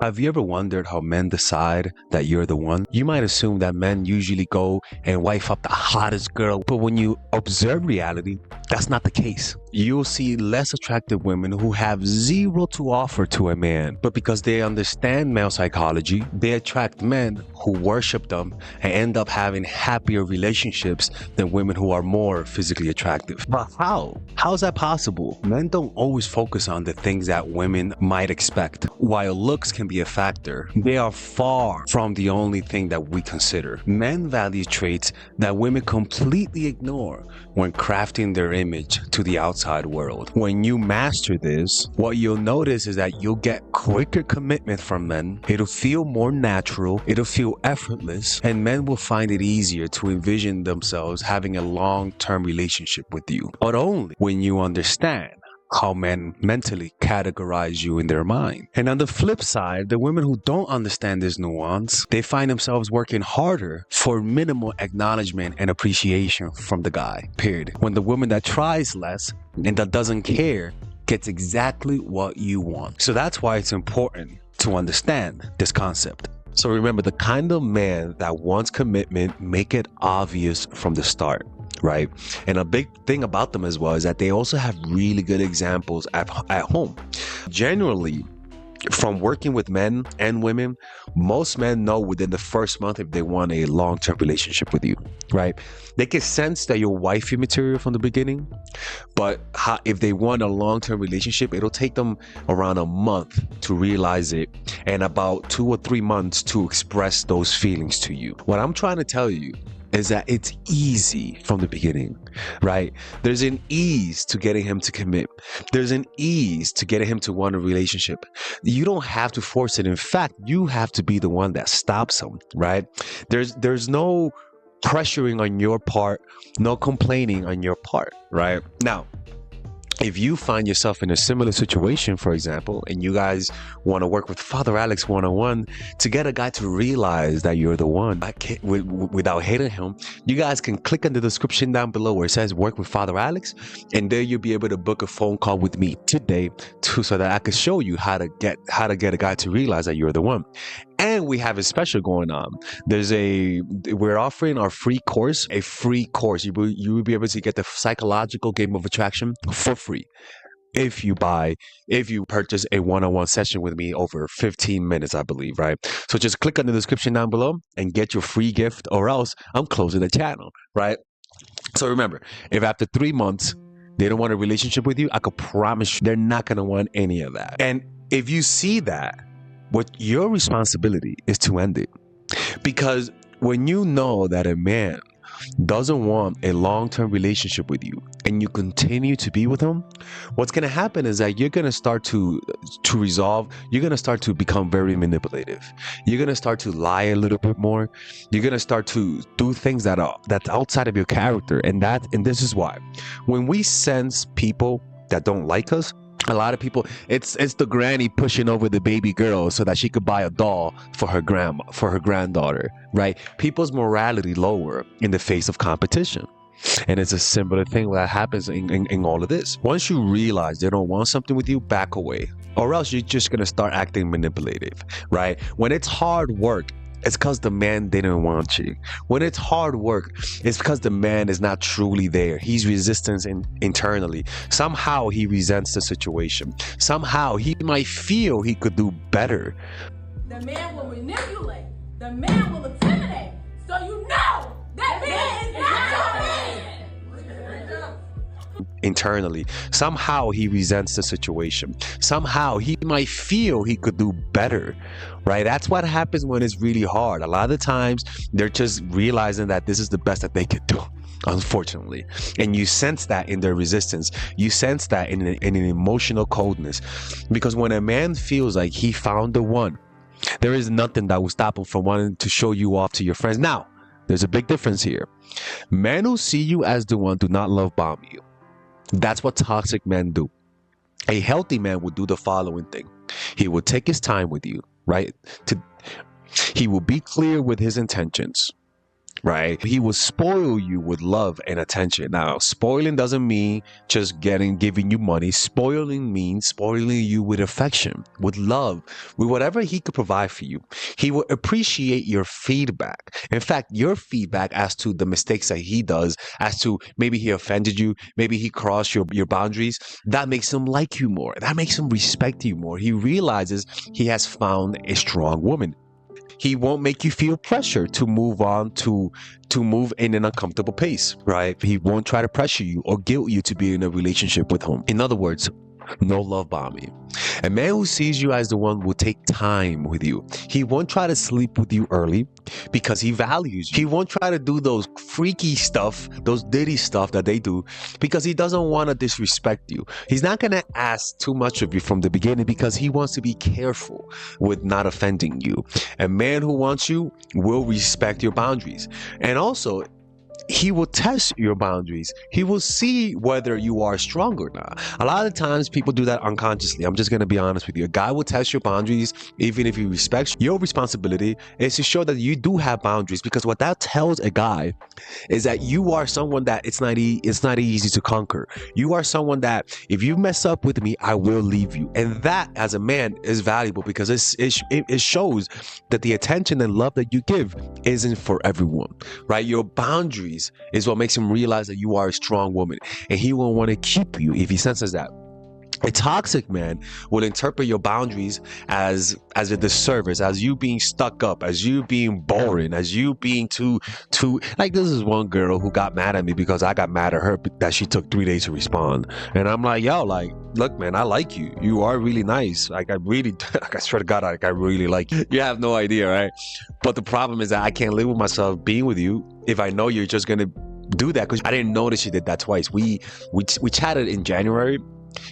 Have you ever wondered how men decide that you're the one? You might assume that men usually go and wife up the hottest girl, but when you observe reality, that's not the case. You'll see less attractive women who have zero to offer to a man, but because they understand male psychology, they attract men who worship them and end up having happier relationships than women who are more physically attractive. But how? How is that possible? Men don't always focus on the things that women might expect. While looks can be a factor, they are far from the only thing that we consider. Men value traits that women completely ignore when crafting their image to the outside world. When you master this, what you'll notice is that you'll get quicker commitment from men. It'll feel more natural, it'll feel effortless, and men will find it easier to envision themselves having a long-term relationship with you. But only when you understand how men mentally categorize you in their mind. And on the flip side, the women who don't understand this nuance, they find themselves working harder for minimal acknowledgement and appreciation from the guy, period. When the woman that tries less and that doesn't care gets exactly what you want. So that's why it's important to understand this concept. So remember, the kind of man that wants commitment, make it obvious from the start. Right. And a big thing about them as well is that they also have really good examples at home. Generally, from working with men and women, most men know within the first month if they want a long-term relationship with you, right? They can sense that you're wifey material from the beginning, but if they want a long-term relationship, it'll take them around a month to realize it and about 2 or 3 months to express those feelings to you. What I'm trying to tell you is that it's easy from the beginning, right? There's an ease to getting him to commit. There's an ease to getting him to want a relationship. You don't have to force it. In fact, you have to be the one that stops him, right? There's no pressuring on your part, no complaining on your part, right? Now, if you find yourself in a similar situation, for example, and you guys want to work with Father Alex one-on-one to get a guy to realize that you're the one without hating him, you guys can click on the description down below where it says work with Father Alex, and there you'll be able to book a phone call with me today so that I can show you how to get a guy to realize that you're the one. And we have a special going on. We're offering our free course, a free course. You will be able to get the psychological game of attraction for free if you purchase a one-on-one session with me over 15 minutes, I believe, right? So just click on the description down below and get your free gift, or else I'm closing the channel, right? So remember, if after 3 months they don't want a relationship with you, I could promise you they're not going to want any of that. And if you see that, what your responsibility is to end it. Because when you know that a man doesn't want a long-term relationship with you and you continue to be with him, what's going to happen is that you're going to start to you're going to start to become very manipulative. You're going to start to lie a little bit more. You're going to start to do things that's outside of your character. And this is why when we sense people that don't like us, a lot of people, it's the granny pushing over the baby girl so that she could buy a doll for her granddaughter, right? People's morality lower in the face of competition. And it's a similar thing that happens in all of this. Once you realize they don't want something with you, back away, or else you're just going to start acting manipulative, right? When it's hard work, it's because the man didn't want you. When it's hard work, it's because the man is not truly there. He's resistant internally. Somehow he resents the situation. Somehow he might feel he could do better. The man will manipulate. The man will intimidate. So you know that man is not your man. Internally, somehow he resents the situation. Somehow he might feel he could do better, right? That's what happens when it's really hard. A lot of the times they're just realizing that this is the best that they could do, unfortunately. And you sense that in their resistance. You sense that in an emotional coldness. Because when a man feels like he found the one, there is nothing that will stop him from wanting to show you off to your friends. Now, there's a big difference here. Men who see you as the one do not love bomb you. That's what toxic men do. A healthy man would do the following thing. He will take his time with you, right? He will be clear with his intentions. right? He will spoil you with love and attention. Now, spoiling doesn't mean just giving you money. Spoiling means spoiling you with affection, with love, with whatever he could provide for you. He will appreciate your feedback. In fact, your feedback as to the mistakes that he does, as to maybe he offended you, maybe he crossed your boundaries, that makes him like you more. That makes him respect you more. He realizes he has found a strong woman. He won't make you feel pressure to move on, to move in an uncomfortable pace, right? He won't try to pressure you or guilt you to be in a relationship with him. In other words, no love bombing. A man who sees you as the one will take time with you. He won't try to sleep with you early because he values you. He won't try to do those freaky stuff, those ditty stuff that they do, because he doesn't want to disrespect you. He's not going to ask too much of you from the beginning because he wants to be careful with not offending you. A man who wants you will respect your boundaries. And also, he will test your boundaries. He will see whether you are strong or not. A lot of times people do that unconsciously. I'm just going to be honest with you. A guy will test your boundaries even if he respects you. Your responsibility is to show that you do have boundaries, because what that tells a guy is that you are someone that it's not easy to conquer. You are someone that if you mess up with me, I will leave you. And that as a man is valuable because it shows that the attention and love that you give isn't for everyone, right? Your boundaries is what makes him realize that you are a strong woman, and he will want to keep you if he senses that. A toxic man will interpret your boundaries as a disservice, as you being stuck up, as you being boring, as you being too like, this is one girl who got mad at me because I got mad at her that she took 3 days to respond. And I'm like, yo, like, look, man, I like you. You are really nice. Like, I really, like, I swear to God, like, I really like you. You have no idea, right? But the problem is that I can't live with myself being with you if I know you're just gonna do that, because I didn't notice you did that twice. We chatted in January,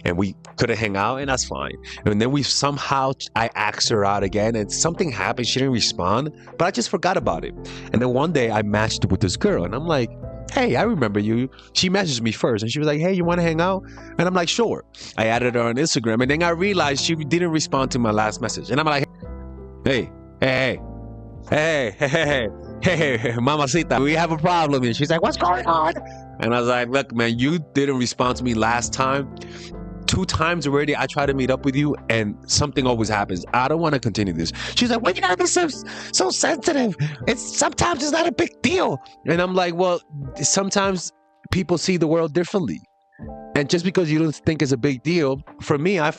and we couldn't hang out, and that's fine. And then I asked her out again, and something happened. She didn't respond, but I just forgot about it. And then one day I matched with this girl, and I'm like, hey, I remember you. She messaged me first, and she was like, hey, you want to hang out? And I'm like, sure. I added her on Instagram, and then I realized she didn't respond to my last message. And I'm like, hey, mamacita, we have a problem here. She's like, what's going on? And I was like, look, man, you didn't respond to me last time. 2 times already I tried to meet up with you, and something always happens. I don't want to continue this. She's like, why you gotta be so sensitive? Sometimes it's not a big deal. And I'm like, well, sometimes people see the world differently. And just because you don't think it's a big deal, for me, I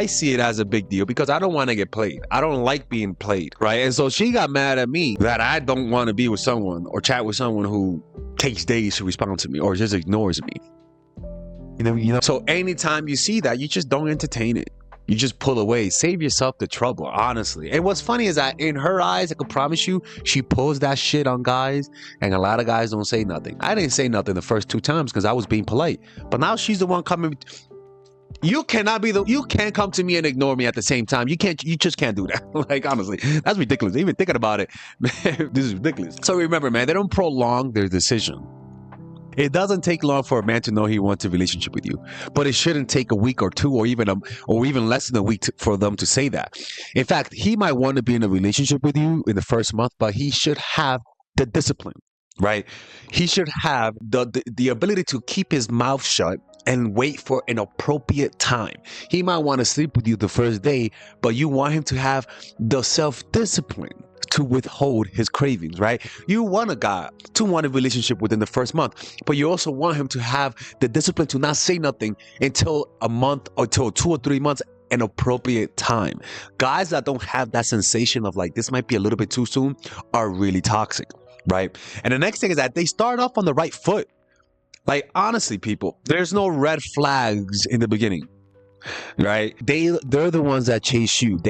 see it as a big deal because I don't want to get played. I don't like being played, right? And so she got mad at me that I don't want to be with someone or chat with someone who takes days to respond to me or just ignores me. You know. So anytime you see that, you just don't entertain it. You just pull away. Save yourself the trouble, honestly. And what's funny is that in her eyes, I can promise you, she pulls that shit on guys, and a lot of guys don't say nothing. I didn't say nothing the first 2 times because I was being polite. But now she's the one coming. You can't come to me and ignore me at the same time. You just can't do that. Like, honestly, that's ridiculous. Even thinking about it, man, this is ridiculous. So remember, man, they don't prolong their decision. It doesn't take long for a man to know he wants a relationship with you, but it shouldn't take a week or 2 or even less than a week for them to say that. In fact, he might want to be in a relationship with you in the first month, but he should have the discipline, right? He should have the ability to keep his mouth shut and wait for an appropriate time. He might want to sleep with you the first day, but you want him to have the self-discipline to withhold his cravings, right? You want a guy to want a relationship within the first month, but you also want him to have the discipline to not say nothing until a month or till 2 or 3 months, an appropriate time. Guys that don't have that sensation of like, this might be a little bit too soon, are really toxic, right? And the next thing is that they start off on the right foot. Like, honestly, people, there's no red flags in the beginning, right? They're the ones that chase you.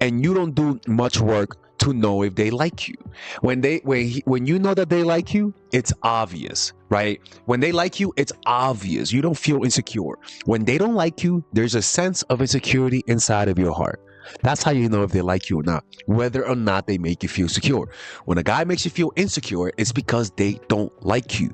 And you don't do much work to know if they like you. When you know that they like you, it's obvious, right? When they like you, it's obvious. You don't feel insecure. When they don't like you, there's a sense of insecurity inside of your heart. That's how you know if they like you or not, whether or not they make you feel secure. When a guy makes you feel insecure, it's because they don't like you.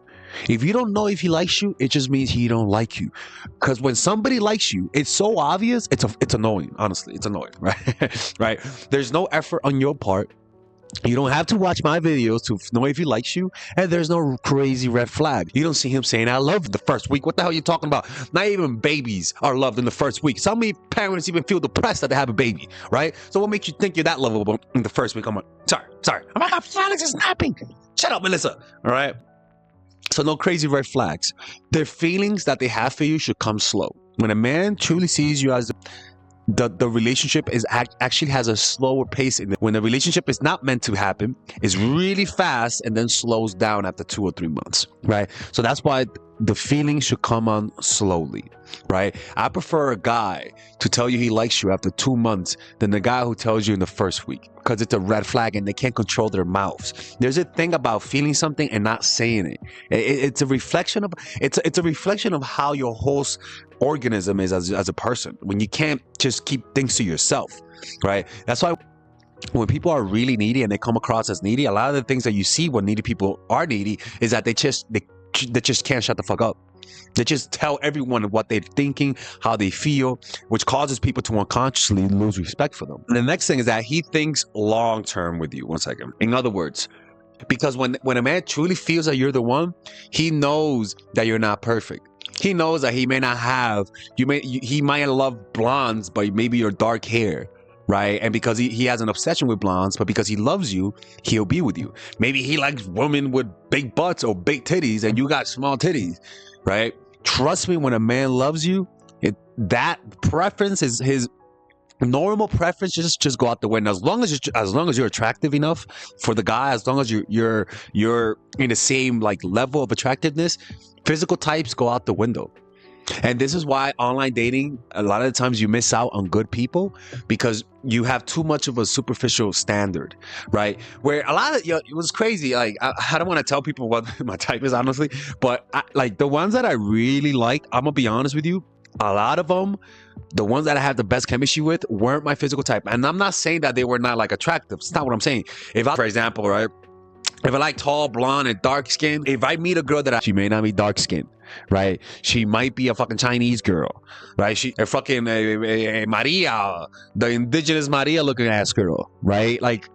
If you don't know if he likes you, it just means he don't like you. Because when somebody likes you, it's so obvious, it's annoying. Honestly, it's annoying, right? Right? There's no effort on your part. You don't have to watch my videos to know if he likes you, and there's no crazy red flag. You don't see him saying "I love you" the first week. What the hell are you talking about? Not even babies are loved in the first week. Some parents even feel depressed that they have a baby, right? So what makes you think you're that lovable in the first week? I'm like, sorry. Oh my God, Felix is napping. Shut up, Melissa. All right. So no crazy red flags. Their feelings that they have for you should come slow. When a man truly sees you as the relationship is actually has a slower pace in it. When the relationship is not meant to happen, it's really fast and then slows down after 2 or 3 months, right? So that's why the feelings should come on slowly, right? I prefer a guy to tell you he likes you after 2 months than the guy who tells you in the first week, because it's a red flag and they can't control their mouths. There's a thing about feeling something and not saying it. It's a reflection of it's a reflection of how your whole organism is as a person, when you can't just keep things to yourself, right? That's why when people are really needy and they come across as needy, a lot of the things that you see when needy people are needy is that they just can't shut the fuck up. They just tell everyone what they're thinking, how they feel, which causes people to unconsciously lose respect for them. And the next thing is that he thinks long term with you. One second. In other words, because when a man truly feels that you're the one, he knows that you're not perfect. He knows that he may not have, he might love blondes, but maybe your dark hair, right? And because he has an obsession with blondes, but because he loves you, he'll be with you. Maybe he likes women with big butts or big titties and you got small titties, right? Trust me, when a man loves you, that preference is his normal preference just go out the window. As long as you're attractive enough for the guy, as long as you're in the same like level of attractiveness, physical types go out the window. And this is why online dating, a lot of the times you miss out on good people, because you have too much of a superficial standard, right? Where a lot of, it was crazy. Like, I don't want to tell people what my type is, honestly, but like the ones that I really liked, I'm gonna be honest with you, a lot of them, the ones that I had the best chemistry with weren't my physical type. And I'm not saying that they were not like attractive. It's not what I'm saying. If I, for example, right, if I like tall, blonde, and dark skin, if I meet a girl that she may not be dark skinned, right? She might be a fucking Chinese girl, right? She a fucking Maria, the indigenous Maria looking ass girl, right? Like,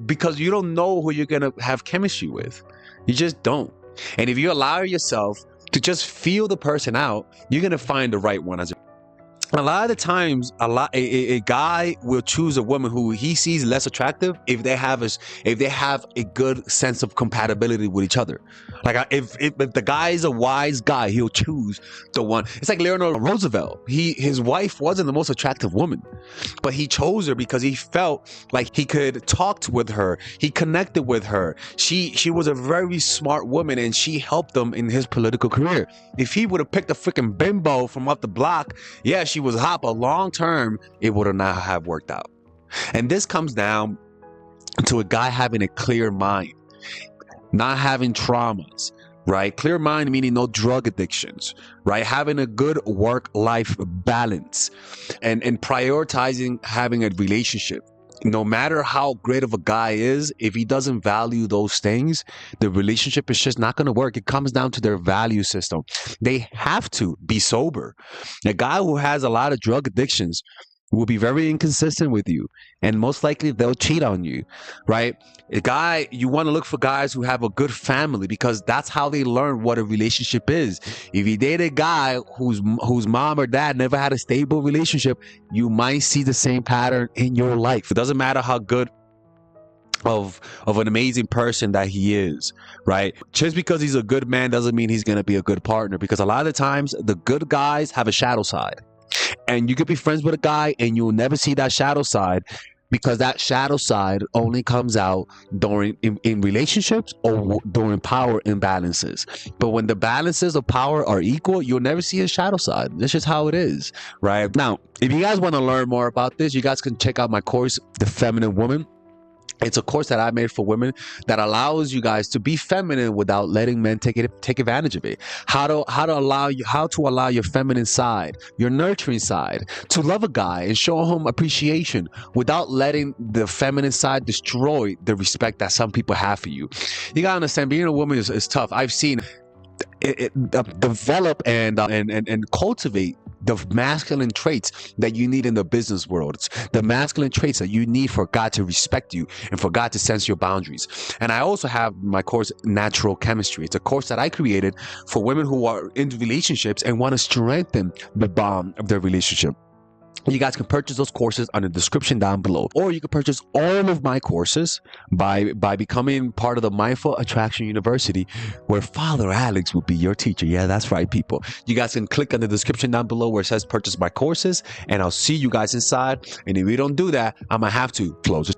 because you don't know who you're gonna have chemistry with. You just don't. And if you allow yourself to just feel the person out, you're gonna find the right one. A lot of the times, a guy will choose a woman who he sees less attractive if they have a good sense of compatibility with each other. Like if the guy is a wise guy, he'll choose the one. It's like Leonard Roosevelt. His wife wasn't the most attractive woman, but he chose her because he felt like he could talk with her. He connected with her. She was a very smart woman, and she helped him in his political career. If he would have picked a freaking bimbo from up the block, yeah, she was hot, but long term, it would not have worked out. And this comes down to a guy having a clear mind, not having traumas, right? Clear mind meaning no drug addictions, right? Having a good work-life balance and prioritizing having a relationship. No matter how great of a guy is, if he doesn't value those things, the relationship is just not going to work. It comes down to their value system. They have to be sober. A guy who has a lot of drug addictions will be very inconsistent with you, and most likely they'll cheat on you, right? You want to look for guys who have a good family, because that's how they learn what a relationship is. If you date a guy whose mom or dad never had a stable relationship, you might see the same pattern in your life. It doesn't matter how good of an amazing person that he is, right? Just because he's a good man doesn't mean he's going to be a good partner, because a lot of the times the good guys have a shadow side. And you could be friends with a guy and you'll never see that shadow side, because that shadow side only comes out during in relationships or during power imbalances. But when the balances of power are equal, you'll never see a shadow side. This is how it is, right? Now, if you guys want to learn more about this, you guys can check out my course, The Feminine Woman. It's a course that I made for women that allows you guys to be feminine without letting men take advantage of it. How to allow your feminine side, your nurturing side, to love a guy and show him appreciation without letting the feminine side destroy the respect that some people have for you. You gotta understand, being a woman is tough. I've seen it develop and cultivate the masculine traits that you need in the business world. It's the masculine traits that you need for God to respect you and for God to sense your boundaries. And I also have my course, Natural Chemistry. It's a course that I created for women who are in relationships and want to strengthen the bond of their relationship. You guys can purchase those courses on the description down below, or you can purchase all of my courses by becoming part of the Mindful Attraction University, where Father Alex will be your teacher. Yeah, that's right, people. You guys can click on the description down below where it says purchase my courses, and I'll see you guys inside. And if we don't do that, I'm gonna have to close it.